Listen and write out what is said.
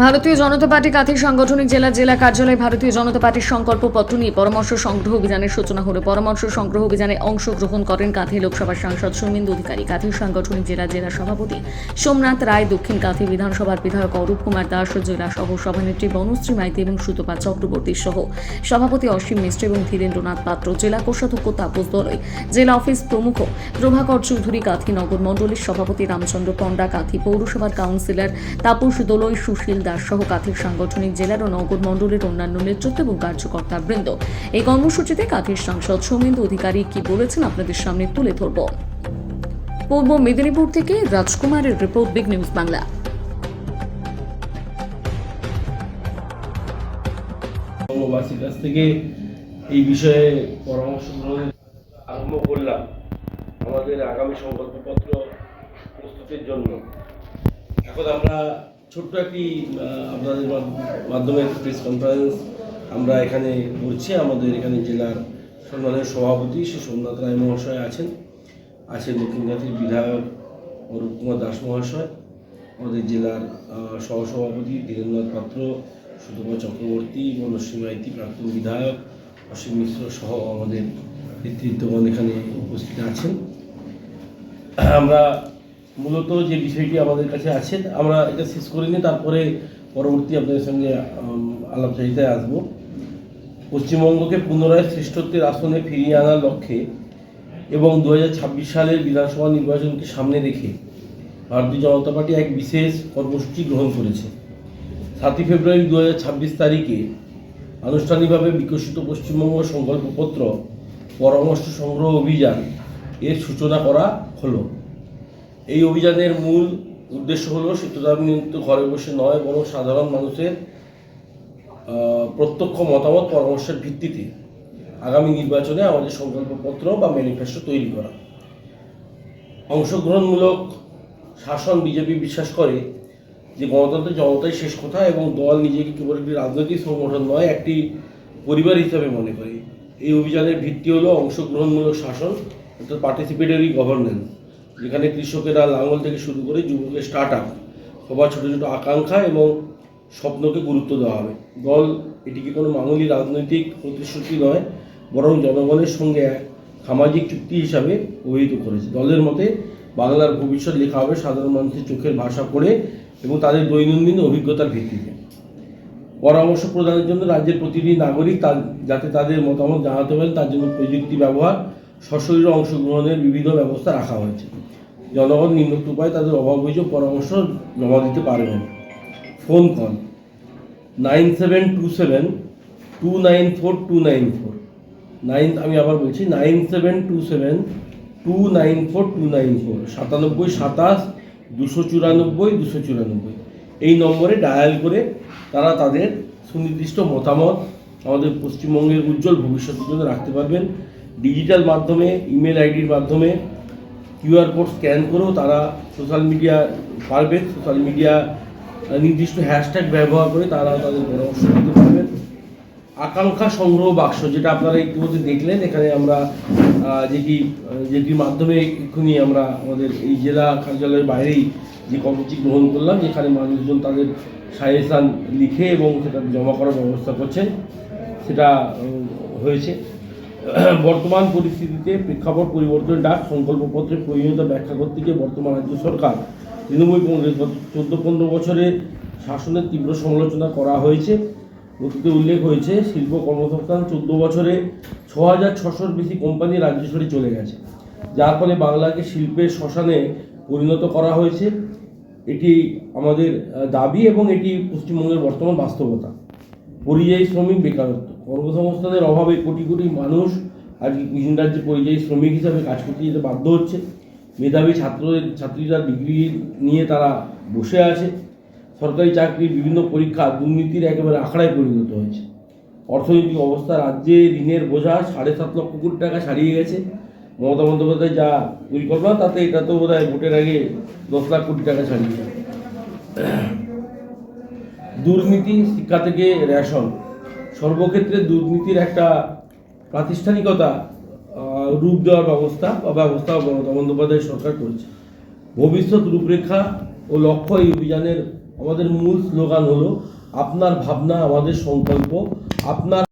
ভারতীয় জনতা পার্টি কাঁথি সাংগঠনিক জেলা কার্যালয়ে ভারতীয় জনতা পার্টির সংকল্পপত্র নিয়ে পরামর্শ সংগ্রহ অভিযানের সূচনা হলো। পরামর্শ সংগ্রহ অভিযানে অংশগ্রহণ করেন কাঁথি লোকসভা সাংসদ সৌমেন্দু অধিকারী, কাঁথি সাংগঠনিক জেলা সভাপতি সোমনাথ রায়, দক্ষিণ কাঁথি বিধানসভার বিধায়ক অরূপ কুমার দাস, জেলা সহ সভানেত্রী বনশ্রী মাইতি এবং সুতপা চক্রবর্তী সহ সভাপতি অসীম মিশ্র এবং ধীরেন্দ্রনাথ পাত্র, জেলা কোষাধ্যক্ষ তাপস দলই, জেলা অফিস প্রমুখ, প্রভাকর চৌধুরী, কাঁথি নগর মণ্ডলীর সভাপতি রামচন্দ্র পণ্ডা, কাঁথি পৌরসভার কাউন্সিলর তাপস দলই, সুশীল দাস সহ কাঁথির সাংগঠনিক জেলার ও নগর মণ্ডলের অন্যান্য নেতৃত্ব এবং কার্যকর্তা বৃন্দ। এই কর্মসূচিতে কাঁথির সাংসদ সৌমেন্দু অধিকারী কি বলেছেন আপনাদের সামনে তুলে ধরব। পূর্ব মেদিনীপুর থেকে রাজকুমারের রিপোর্ট, বিগ নিউজ বাংলা। বাসীর কাছ থেকে এই বিষয়ে পরামর্শ গ্রহণ আরম্ভ করলাম আমাদের আগামী সংকল্পপত্র প্রস্তুতির জন্য। এখন আমরা ছোট্ট একটি আপনাদের মাধ্যমে প্রেস কনফারেন্স আমরা এখানে করছি। আমাদের এখানে জেলার সম্মানের সভাপতি শ্রী সোমনাথ রায় মহাশয় আছেন দক্ষিণ কাঁথির বিধায়ক অরূপ কুমার দাস মহাশয়, আমাদের জেলার সহসভাপতি ধীরেন্দ্রনাথ পাত্র, সুতপা চক্রবর্তী, বনশ্রী মাইতি, প্রাক্তন বিধায়ক অসীম মিশ্র সহ আমাদের নেতৃত্বগণ এখানে উপস্থিত আছেন। আমরা মূলত যে বিষয়টি আমাদের কাছে আছে আমরা এটা শেষ করে নিয়ে তারপরে পরবর্তী আপনাদের সঙ্গে আলাপচারিতায় আসব। পশ্চিমবঙ্গকে পুনরায় শ্রেষ্ঠত্বের আসনে ফিরিয়ে আনার লক্ষ্যে এবং 2026 সালের বিধানসভা নির্বাচনকে সামনে রেখে ভারতীয় জনতা পার্টি এক বিশেষ কর্মসূচি গ্রহণ করেছে। 7 ফেব্রুয়ারি 2026 তারিখে আনুষ্ঠানিকভাবে বিকশিত পশ্চিমবঙ্গ সংকল্পপত্র পরামর্শ সংগ্রহ অভিযান এর সূচনা করা হলো। এই অভিযানের মূল উদ্দেশ্য হলো শীতদাবিত ঘরে বসে নয়, বরং সাধারণ মানুষের প্রত্যক্ষ মতামত পরামর্শের ভিত্তিতে আগামী নির্বাচনে আমাদের সংকল্পপত্র বা ম্যানিফেস্টো তৈরি করা। অংশগ্রহণমূলক শাসন বিজেপি বিশ্বাস করে যে গণতন্ত্র জনতাই শেষ কথা এবং দল নিজেকে কেবল একটি রাজনৈতিক সংগঠন নয়, একটি পরিবার হিসাবে মনে করে। এই অভিযানের ভিত্তি হলো অংশগ্রহণমূলক শাসন, অর্থাৎ পার্টিসিপেটরি গভর্নেন্স, যেখানে কৃষকেরা লাঙল থেকে শুরু করে যুবকের স্টার্ট আপ সবার ছোটো ছোটো আকাঙ্ক্ষা এবং স্বপ্নকে গুরুত্ব দেওয়া হবে। দল এটিকে কোনো মামুলি রাজনৈতিক প্রতিশ্রুতি নয়, বরং জনগণের সঙ্গে এক সামাজিক চুক্তি হিসাবে অভিহিত করেছে। দলের মতে বাংলার ভবিষ্যৎ লেখা হবে সাধারণ মানুষের চোখের ভাষা পড়ে এবং তাদের দৈনন্দিন অভিজ্ঞতার ভিত্তিতে। পরামর্শ প্রদানের জন্য রাজ্যের প্রতিটি নাগরিক যাতে তাদের মতামত জানাতে পারেন তার জন্য প্রযুক্তি ব্যবহার, সশরীরে অংশগ্রহণের বিবিধ ব্যবস্থা রাখা হয়েছে। জনগণ নিম্নোক্ত উপায়ে তাদের অভাব অভিযোগ পরামর্শ জমা দিতে পারবেন। ফোন কল 9727294294 আমি আবার বলছি 9727294294 9727 এই নম্বরে ডায়াল করে তারা তাদের সুনির্দিষ্ট মতামত আমাদের পশ্চিমবঙ্গের উজ্জ্বল ভবিষ্যতের জন্য রাখতে পারবেন। ডিজিটাল মাধ্যমে, ইমেল আইডির মাধ্যমে QR কোড স্ক্যান করেও তারা সোশ্যাল মিডিয়া পারবেন। সোশ্যাল মিডিয়া নির্দিষ্ট হ্যাশট্যাগ ব্যবহার করে তারা তাদের পরামর্শ দিতে পারবেন। আকাঙ্ক্ষা সংগ্রহ বাক্স, যেটা আপনারা ইতিমধ্যে দেখলেন, এখানে আমরা যেটির মাধ্যমে এক্ষুনি আমরা আমাদের এই জেলা কার্যালয়ের বাইরেই যে কর্মসূচি গ্রহণ করলাম, যেখানে মানুষজন তাদের সাজেশান লিখে এবং সেটা জমা করার ব্যবস্থা করছেন, সেটা হয়েছে। বর্তমান পরিস্থিতিতে প্রেক্ষাপট পরিবর্তনের ডাক সংকল্পপত্রের প্রয়োজনীয়তা ব্যাখ্যা করতে গিয়ে বর্তমান রাজ্য সরকার তৃণমূল কংগ্রেস গত 14-15 বছরের শাসনের তীব্র সমালোচনা করা হয়েছে। নথিতে উল্লেখ হয়েছে শিল্প কর্মসংস্থান 14 বছরে 6600-র বেশি কোম্পানি রাজ্য ছেড়ে চলে গেছে, যার ফলে বাংলাকে শিল্পের শ্মশানে পরিণত করা হয়েছে। এটি আমাদের দাবি এবং এটি পশ্চিমবঙ্গের বর্তমান বাস্তবতা। পরিযায়ী শ্রমিক বেকারত্ব, কর্মসংস্থানের অভাবে কোটি কোটি মানুষ আজকে ভিন রাজ্যে পরিযায়ী শ্রমিক হিসাবে কাজ করতে যেতে বাধ্য হচ্ছে। মেধাবী ছাত্রীরা ডিগ্রি নিয়ে তারা বসে আছে। সরকারি চাকরির বিভিন্ন পরীক্ষা দুর্নীতির একেবারে আখড়ায় পরিণত হয়েছে। অর্থনৈতিক অবস্থা, রাজ্যে ঋণের বোঝা 7.5 লক্ষ কোটি টাকা ছাড়িয়ে গেছে। মমতা বন্দ্যোপাধ্যায় যা পরিকল্পনা তাতে এটা তো বোধ হয় ভোটের আগে 10 লাখ কোটি টাকা ছাড়িয়ে যায়। দুর্নীতি, শিক্ষা থেকে রেশন, সর্বক্ষেত্রে দুর্নীতির একটা প্রাতিষ্ঠানিকতা রূপ দেওয়ার ব্যবস্থা মমতা বন্দ্যোপাধ্যায় সরকার করেছে। ভবিষ্যৎ রূপরেখা ও লক্ষ্য এই অভিযানের আমাদের মূল স্লোগান হলো আপনার ভাবনা আমাদের সংকল্প, আপনার